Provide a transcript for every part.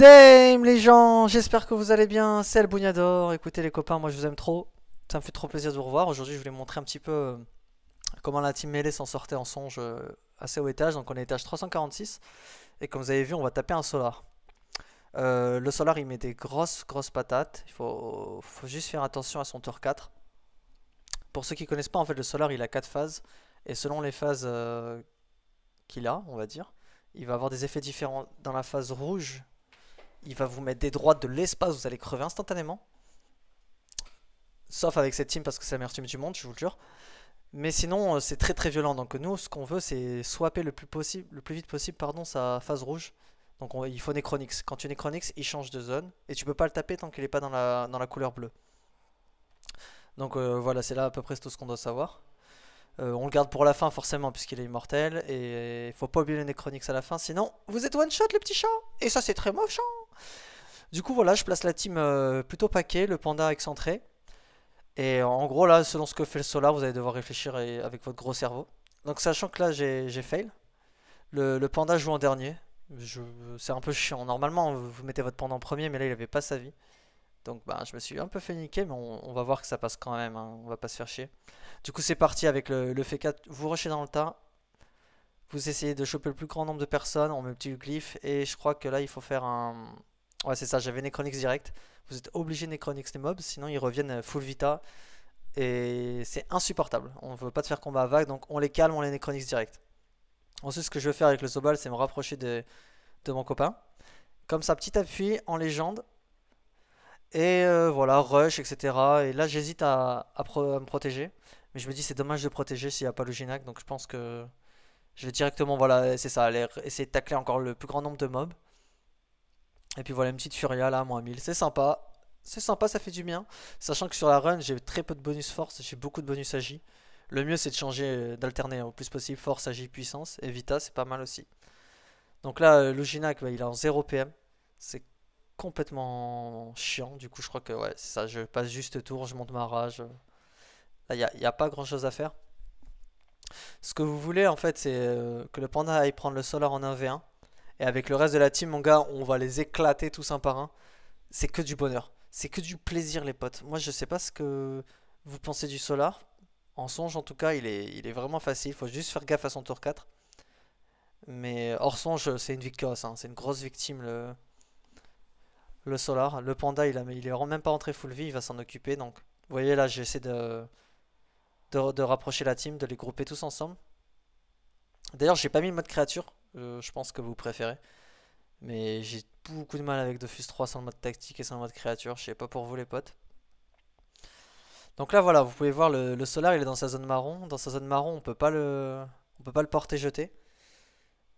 Dame les gens, j'espère que vous allez bien, c'est Albouniador. Écoutez les copains, moi je vous aime trop, ça me fait trop plaisir de vous revoir. Aujourd'hui je voulais montrer un petit peu comment la team mêlée s'en sortait en songe assez haut étage. Donc on est étage 346 et comme vous avez vu on va taper un solar. Le solar il met des grosses patates, faut juste faire attention à son tour 4. Pour ceux qui connaissent pas en fait le solar il a 4 phases et selon les phases qu'il a on va dire, il va avoir des effets différents. Dans la phase rouge il va vous mettre des droites de l'espace, vous allez crever instantanément. Sauf avec cette team parce que c'est la meilleure team du monde, je vous le jure. Mais sinon, c'est très violent. Donc nous, ce qu'on veut, c'est swapper le plus vite possible, pardon, sa phase rouge. Donc il faut Necronix. Quand tu Necronix, il change de zone. Et tu peux pas le taper tant qu'il est pas dans la couleur bleue. Donc voilà, c'est là à peu près tout ce qu'on doit savoir. On le garde pour la fin forcément puisqu'il est immortel. Et il faut pas oublier le Necronix à la fin. Sinon, vous êtes one shot les petits chats. Et ça, c'est très moche. Du coup, voilà, je place la team plutôt paquet, le panda excentré. Et en gros, là, selon ce que fait le solar, vous allez devoir réfléchir avec votre gros cerveau. Donc, sachant que là, j'ai fail. Le panda joue en dernier. C'est un peu chiant. Normalement, vous mettez votre panda en premier, mais là, il avait pas sa vie. Donc, bah, je me suis un peu fait niquer, mais on va voir que ça passe quand même. Hein. On va pas se faire chier. Du coup, c'est parti avec le F4. Vous rushez dans le tas. Vous essayez de choper le plus grand nombre de personnes. On met le petit glyphe. Et je crois que là, il faut faire un. Ouais, c'est ça, j'avais Necronix direct. Vous êtes obligé de Necronix les mobs, sinon ils reviennent full vita. Et c'est insupportable. On ne veut pas te faire combat à vague, donc on les calme, on les Necronix direct. Ensuite, ce que je veux faire avec le Zobal, c'est me rapprocher de mon copain. Comme ça, petit appui en légende. Et voilà, rush, etc. Et là, j'hésite à me protéger. Mais je me dis, c'est dommage de protéger s'il n'y a pas le Ginac. Donc je pense que je vais directement, voilà, c'est ça, aller essayer de tacler encore le plus grand nombre de mobs. Et puis voilà une petite Furia là, moins 1000, c'est sympa. C'est sympa, ça fait du bien. Sachant que sur la run, j'ai très peu de bonus force, j'ai beaucoup de bonus agi. Le mieux c'est de changer, d'alterner au plus possible force, agi, puissance. Et Vita, c'est pas mal aussi. Donc là, Luginac, bah, il est en 0 PM. C'est complètement chiant. Du coup, je crois que ouais, c'est ça. Je passe juste tour, je monte ma rage. Là, y a pas grand chose à faire. Ce que vous voulez en fait, c'est que le panda aille prendre le solar en 1v1. Et avec le reste de la team, mon gars, on va les éclater tous un par un. C'est que du bonheur. C'est que du plaisir, les potes. Moi, je sais pas ce que vous pensez du Solar. En songe, en tout cas, il est vraiment facile. Il faut juste faire gaffe à son tour 4. Mais hors songe, c'est une victoire. Hein. C'est une grosse victime, le Solar. Le Panda, il est même pas rentré full vie. Il va s'en occuper. Donc, vous voyez, là, j'essaie de rapprocher la team, de les grouper tous ensemble. D'ailleurs, j'ai pas mis le mode créature. Je pense que vous préférez. Mais j'ai beaucoup de mal avec Dofus 3 sans le mode tactique et sans le mode créature. Je sais pas pour vous les potes. Donc là voilà, vous pouvez voir le solar il est dans sa zone marron. Dans sa zone marron on peut pas le porter jeter.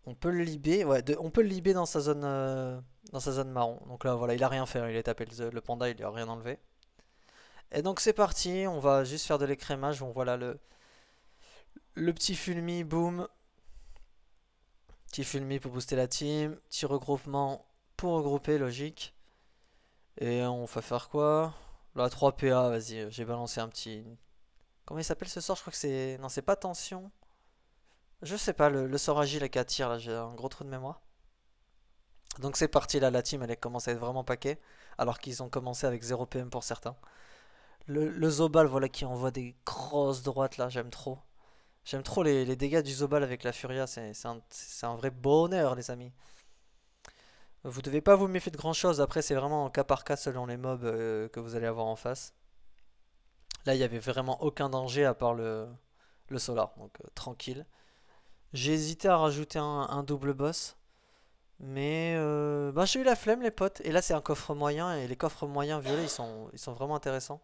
On peut le libérer, ouais, on peut le libérer dans sa zone marron. Donc là voilà, il a rien fait, hein. Il est tapé le panda, il lui a rien enlevé. Et donc c'est parti, on va juste faire de l'écrémage. On voit là le petit fulmi, boom. Petit fulmi pour booster la team. Petit regroupement pour regrouper, logique. Et on va faire quoi? Là, 3 PA, vas-y, j'ai balancé un petit. Comment il s'appelle ce sort? Je crois que c'est. Non, c'est pas tension. Je sais pas, le sort agile qui attire, là, j'ai un gros trou de mémoire. Donc c'est parti, là, la team, elle commence à être vraiment paquet. Alors qu'ils ont commencé avec 0 PM pour certains. Le Zobal, voilà, qui envoie des grosses droites, là, j'aime trop. J'aime trop les dégâts du Zobal avec la Furia, c'est un vrai bonheur, les amis. Vous devez pas vous méfier de grand chose, après c'est vraiment cas par cas selon les mobs que vous allez avoir en face. Là il y avait vraiment aucun danger à part le solar, donc tranquille. J'ai hésité à rajouter un double boss, mais bah, j'ai eu la flemme les potes. Et là c'est un coffre moyen, et les coffres moyens violets ils sont vraiment intéressants.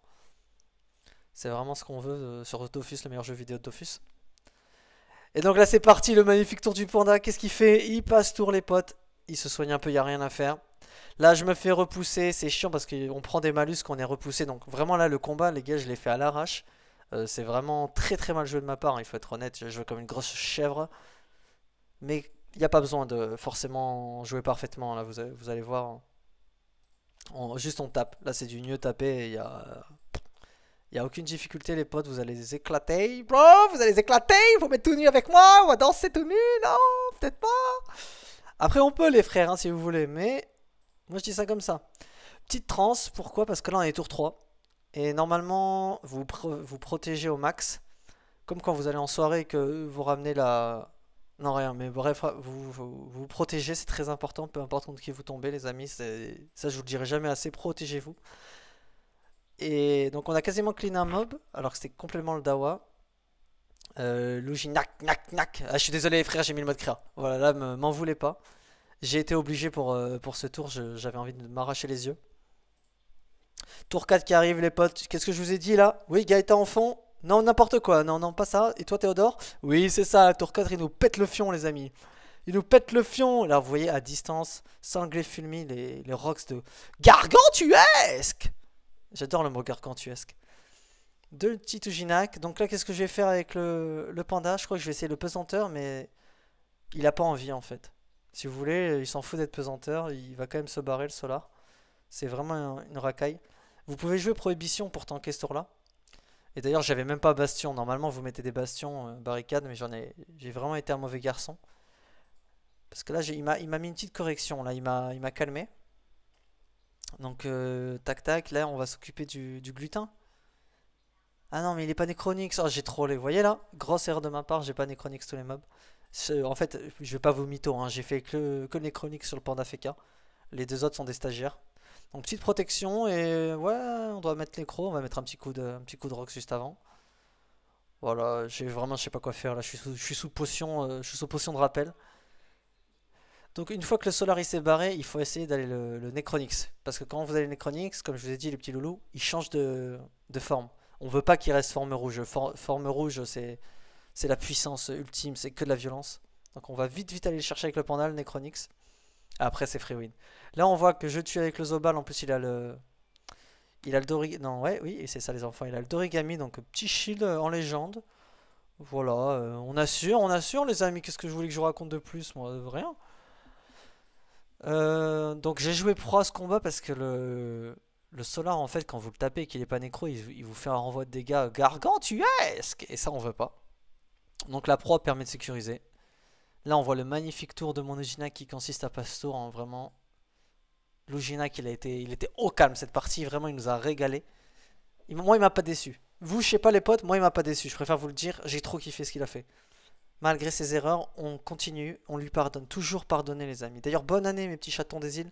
C'est vraiment ce qu'on veut sur Dofus, le meilleur jeu vidéo de Dofus. Et donc là c'est parti, le magnifique tour du panda, qu'est-ce qu'il fait? Il passe tour les potes. Il se soigne un peu, il n'y a rien à faire. Là, je me fais repousser. C'est chiant parce qu'on prend des malus quand on est repoussé. Donc, vraiment, là, le combat, les gars, je l'ai fait à l'arrache. C'est vraiment très mal joué de ma part. Hein, il faut être honnête. Je joue comme une grosse chèvre. Mais il n'y a pas besoin de forcément jouer parfaitement. Là, vous allez voir. Juste on tape. Là, c'est du mieux taper. Il y a aucune difficulté, les potes. Vous allez les éclater. Bro, vous allez les éclater. Il faut mettre tout nu avec moi. On va danser tout nu. Non, peut-être pas. Après, on peut, les frères, hein, si vous voulez. Mais Moi je dis ça comme ça. Petite trans, pourquoi? Parce que là on est tour 3. Et normalement, vous protégez au max. Comme quand vous allez en soirée et que vous ramenez la... Non, rien, mais bref, vous protégez, c'est très important, peu importe contre qui vous tombez, les amis. Ça, je vous le dirai jamais assez, protégez-vous. Et donc, on a quasiment clean un mob, alors que c'était complètement le Dawa. Luigi, knack, knack, knack. Ah, je suis désolé, les frères, j'ai mis le mode créa. Voilà, là, m'en voulez pas. J'ai été obligé pour ce tour, j'avais envie de m'arracher les yeux. Tour 4 qui arrive, les potes. Qu'est-ce que je vous ai dit là? Oui, Gaëtan en fond. Non, n'importe quoi. Non, non, pas ça. Et toi, Théodore? Oui, c'est ça. Tour 4, il nous pète le fion, les amis. Il nous pète le fion. Là, vous voyez, à distance, sanglé fulmi, les rocks de gargantuesque. J'adore le mot gargantuesque. Deux petits Ujinac. Donc là, qu'est-ce que je vais faire avec le panda? Je crois que je vais essayer le pesanteur, mais il a pas envie en fait. Si vous voulez, il s'en fout d'être pesanteur. Il va quand même se barrer le solar. C'est vraiment une racaille. Vous pouvez jouer prohibition pour tanker ce tour-là. Et d'ailleurs, j'avais même pas bastion. Normalement, vous mettez des bastions, barricades, mais j'ai vraiment été un mauvais garçon. Parce que là, il m'a mis une petite correction. Là, il m'a calmé. Donc, tac tac. Là, on va s'occuper du glutin. Ah non, mais il est pas Necronix. Oh, j'ai trollé. Vous voyez là? Grosse erreur de ma part, j'ai pas Necronix tous les mobs. En fait, je vais pas vous mytho, hein. J'ai fait que Necronix sur le Panda Feka. Les deux autres sont des stagiaires. Donc petite protection et ouais, on doit mettre l'écro, on va mettre un petit coup de rock juste avant. Voilà, je sais pas quoi faire là, je suis sous potion, je suis sous potion de rappel. Donc une fois que le Solaris s'est barré, il faut essayer d'aller le Necronix. Parce que quand vous allez le Necronix, comme je vous ai dit, les petits loulous, il change de forme. On veut pas qu'il reste forme rouge. Forme rouge, c'est la puissance ultime, c'est que de la violence. Donc on va vite vite aller le chercher avec le panda, le Necronix. Après c'est free win. Là on voit que je tue avec le Zobal, en plus il a le... Il a le Dorigami. Non, ouais, oui, et c'est ça les enfants. Il a le Dorigami, donc petit shield en légende. Voilà, on assure les amis. Qu'est-ce que je voulais que je vous raconte de plus? Moi, rien. Donc j'ai joué pro à ce combat parce que le Solar, en fait, quand vous le tapez et qu'il est pas nécro, il vous fait un renvoi de dégâts gargantuesque. Et ça, on veut pas. Donc la pro permet de sécuriser. Là, on voit le magnifique tour de mon Ugina qui consiste à passer tour en vraiment. L'Ugina, il était au calme cette partie. Vraiment, il nous a régalé. Moi, il m'a pas déçu. Vous, je sais pas les potes, moi, il m'a pas déçu. Je préfère vous le dire. J'ai trop kiffé ce qu'il a fait. Malgré ses erreurs, on continue. On lui pardonne. Toujours pardonner, les amis. D'ailleurs, bonne année, mes petits chatons des îles.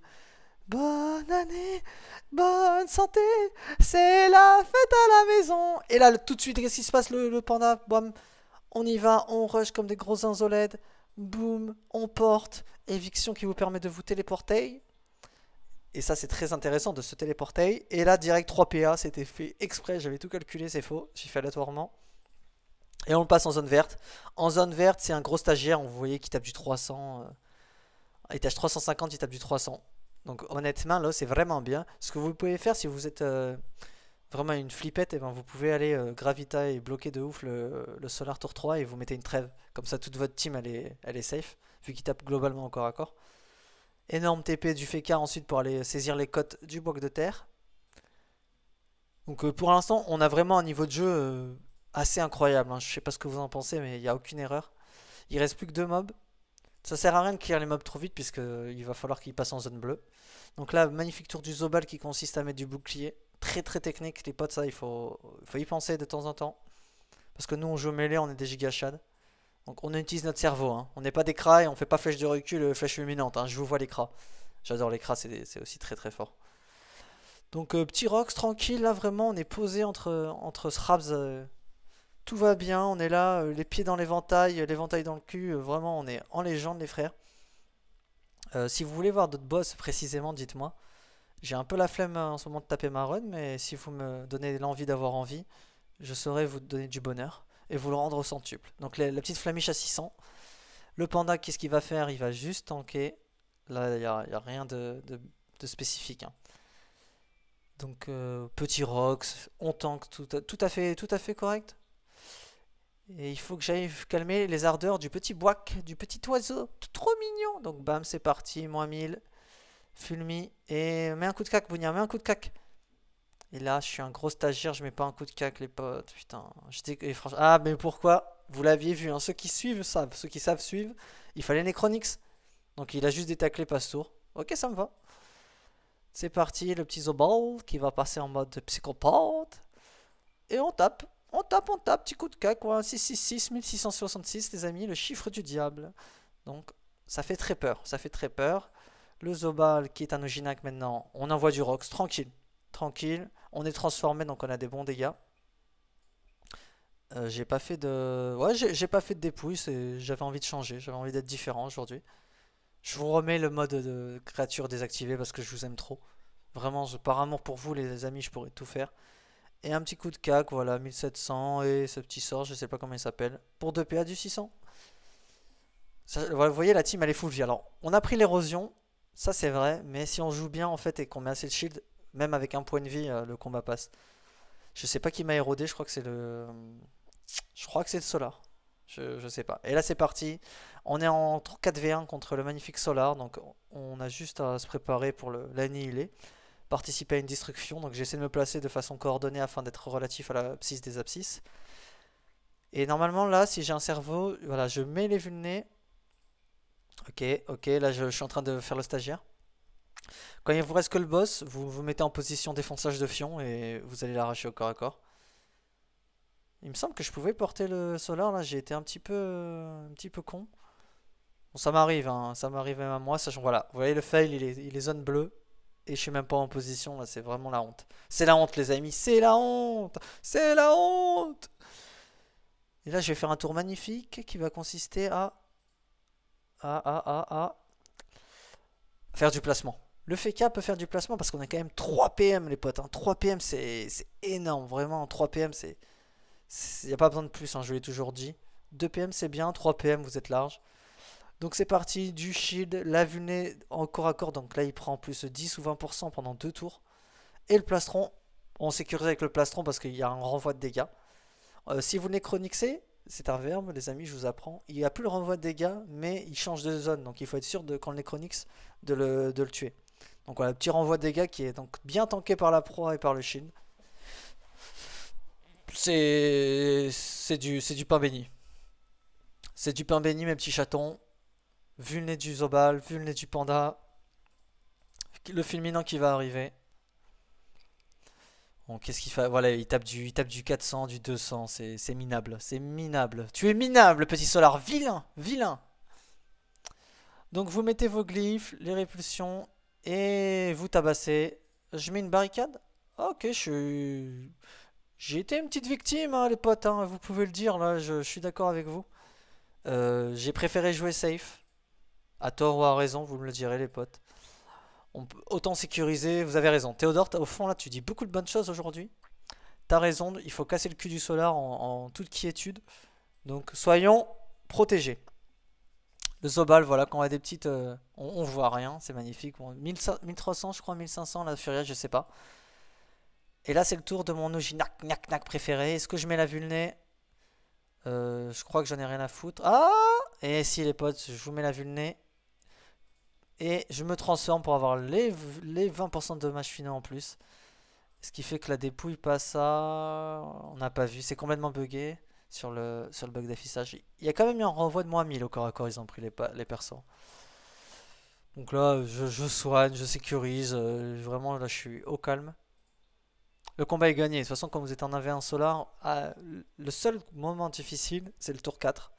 Bonne année, bonne santé, c'est la fête à la maison. Et là, tout de suite, qu'est-ce qui se passe, le panda? Bam, on y va, on rush comme des gros inzolèdes. Boum, on porte. Éviction qui vous permet de vous téléporter. Et ça, c'est très intéressant de se téléporter. Et là, direct 3 PA, c'était fait exprès. J'avais tout calculé, c'est faux. J'ai fait aléatoirement. Et on passe en zone verte. En zone verte, c'est un gros stagiaire. Vous voyez qui tape du 300. Étage 350, il tape du 300. Donc honnêtement, là, c'est vraiment bien. Ce que vous pouvez faire si vous êtes vraiment une flippette, et ben, vous pouvez aller Gravita et bloquer de ouf le Solar Tour 3 et vous mettez une trêve. Comme ça, toute votre team, elle est safe, vu qu'il tape globalement au corps à corps. Énorme TP du Feka ensuite pour aller saisir les côtes du bloc de terre. Donc pour l'instant, on a vraiment un niveau de jeu assez incroyable, hein. Je sais pas ce que vous en pensez, mais il n'y a aucune erreur. Il reste plus que 2 mobs. Ça sert à rien de clear les mobs trop vite, puisque il va falloir qu'ils passent en zone bleue. Donc là, magnifique tour du Zobal qui consiste à mettre du bouclier. Très très technique, les potes, ça, il faut y penser de temps en temps. Parce que nous, on joue mêlée, on est des gigachades. Donc on utilise notre cerveau, hein. On n'est pas des cras et on fait pas flèche de recul, flèche luminante, hein. Je vous vois les cras. J'adore les cras, c'est aussi très très fort. Donc petit Rox, tranquille, là vraiment, on est posé entre Srabs. Tout va bien, on est là, les pieds dans l'éventail dans le cul, vraiment, on est en légende, les frères. Si vous voulez voir d'autres boss précisément, dites-moi. J'ai un peu la flemme en ce moment de taper ma run, mais si vous me donnez l'envie d'avoir envie, je saurai vous donner du bonheur et vous le rendre au centuple. Donc la petite flamiche à 600. Le panda, qu'est-ce qu'il va faire? Il va juste tanker. Là, il n'y a rien de spécifique, hein. Donc petit Rox, on tank, tout à fait correct. Et il faut que j'aille calmer les ardeurs du petit Boak, du petit oiseau, tout trop mignon. Donc bam, c'est parti, moins 1000. Fulmi. Et mets un coup de cac, Bounia, mets un coup de cac. Et là, je suis un gros stagiaire, je mets pas un coup de cac, les potes. Putain, et franchement... Ah, mais pourquoi? Vous l'aviez vu, hein. Ceux qui suivent savent. Ceux qui savent suivent. Il fallait Necronix. Donc il a juste détaclé Pastour. Ok, ça me va. C'est parti, le petit Zobal qui va passer en mode psychopathe. Et on tape. On tape, on tape, petit coup de cac, quoi. 666, 1666, les amis, le chiffre du diable. Donc, ça fait très peur, ça fait très peur. Le Zobal qui est un Ojinac maintenant, on envoie du Rox, tranquille. Tranquille, on est transformé, donc on a des bons dégâts. J'ai pas fait de... Ouais, j'ai pas fait de dépouille, j'avais envie de changer, j'avais envie d'être différent aujourd'hui. Je vous remets le mode de créature désactivé parce que je vous aime trop. Vraiment, par amour pour vous, les amis, je pourrais tout faire. Et un petit coup de cac, voilà, 1700 et ce petit sort, je sais pas comment il s'appelle. Pour 2 PA du 600. Vous voyez, la team elle est full vie. Alors, on a pris l'érosion, ça c'est vrai, mais si on joue bien en fait et qu'on met assez de shield, même avec un point de vie, le combat passe. Je sais pas qui m'a érodé, je crois que c'est le. Je crois que c'est le Solar. Je sais pas. Et là c'est parti. On est en 4v1 contre le magnifique Solar, donc on a juste à se préparer pour l'annihiler. Participer à une destruction, donc j'essaie de me placer de façon coordonnée afin d'être relatif à l'abscisse des abscisses. Et normalement là, si j'ai un cerveau, voilà, je mets les vulnés. Ok, ok, là je suis en train de faire le stagiaire. Quand il vous reste que le boss, vous vous mettez en position défonçage de fion et vous allez l'arracher au corps à corps. Il me semble que je pouvais porter le Solar, là j'ai été un petit peu con. Bon, ça m'arrive, hein, ça m'arrive même à moi, sachant, voilà, vous voyez le fail, il est zone bleue. Et je suis même pas en position, là c'est vraiment la honte. C'est la honte les amis, c'est la honte. C'est la honte. Et là je vais faire un tour magnifique qui va consister à faire du placement. Le FK peut faire du placement parce qu'on a quand même 3 PM les potes, hein. 3 PM c'est énorme, vraiment 3 PM c'est... Il n'y a pas besoin de plus, hein, je l'ai toujours dit. 2 PM c'est bien, 3 PM vous êtes large. Donc c'est parti, du shield, la vulné en corps à corps, donc là il prend plus 10 ou 20% pendant 2 tours. Et le plastron, on sécurise avec le plastron parce qu'il y a un renvoi de dégâts. Si vous nécronixez, c'est un verbe les amis, je vous apprends. Il n'y a plus le renvoi de dégâts, mais il change de zone, donc il faut être sûr de, quand le nécronix de le tuer. Donc voilà, petit renvoi de dégâts qui est donc bien tanké par la proie et par le shield. C'est du pain béni. C'est du pain béni mes petits chatons. Vulné du Zobal, vulné du Panda. Le fulminant qui va arriver. Bon, qu'est-ce qu'il fait? Voilà, il tape du 400, du 200. C'est minable. C'est minable. Tu es minable, petit Solar. Vilain, vilain. Donc vous mettez vos glyphes, les répulsions. Et vous tabassez. Je mets une barricade? Ok, j'ai été une petite victime, hein, les potes. Hein, vous pouvez le dire, là. Je suis d'accord avec vous. J'ai préféré jouer safe. À tort ou à raison, vous me le direz les potes. On peut autant sécuriser, vous avez raison. Théodore, au fond là tu dis beaucoup de bonnes choses aujourd'hui. T'as raison, il faut casser le cul du Solar en toute quiétude. Donc soyons protégés. Le Zobal, voilà, quand on a des petites... on voit rien, c'est magnifique. Bon, 1300 je crois, 1500 la Furia, je sais pas. Et là c'est le tour de mon Ojinac préféré. Est-ce que je mets la vulné? Je crois que j'en ai rien à foutre. Ah! Et si les potes, je vous mets la vulné. Et je me transforme pour avoir les 20% de dommages finaux en plus. Ce qui fait que la dépouille passe à... On n'a pas vu, c'est complètement bugué sur le bug d'affichage. Il y a quand même eu un renvoi de moins 1000 au corps à corps, ils ont pris les persos. Donc là, je soigne, je sécurise. Vraiment, là, je suis au calme. Le combat est gagné. De toute façon, quand vous êtes en 1v1 Solar, le seul moment difficile, c'est le tour 4.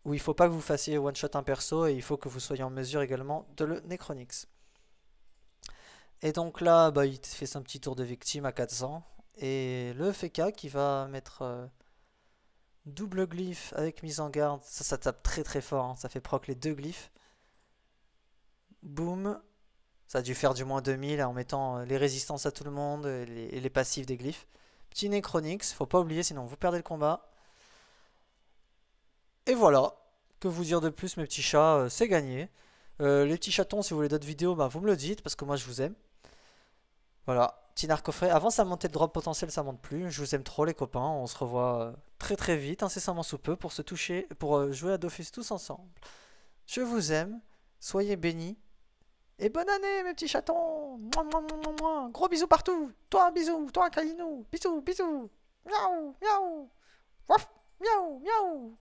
Où il ne faut pas que vous fassiez one shot un perso et il faut que vous soyez en mesure également de le Necronix. Et donc là, bah, il fait son petit tour de victime à 400. Et le FK qui va mettre double glyphe avec mise en garde. Ça tape très très fort, hein. Ça fait proc les 2 glyphes. Boum. Ça a dû faire du moins 2000 en mettant les résistances à tout le monde et les passifs des glyphes. Petit Necronix, faut pas oublier sinon vous perdez le combat. Et voilà, que vous dire de plus mes petits chats, c'est gagné. Les petits chatons, si vous voulez d'autres vidéos, bah, vous me le dites, parce que moi je vous aime. Voilà, petit narc coffret. Avant ça montait le drop potentiel, ça monte plus. Je vous aime trop les copains, on se revoit très très vite, incessamment sous peu, pour se toucher, pour jouer à Dofus tous ensemble. Je vous aime, soyez bénis. Et bonne année mes petits chatons. Mouah, mouah, mouah, mouah. Gros bisous partout. Toi un bisou, toi un câlinou. Bisous, bisous. Miaou, miaou. Waf, miaou, miaou.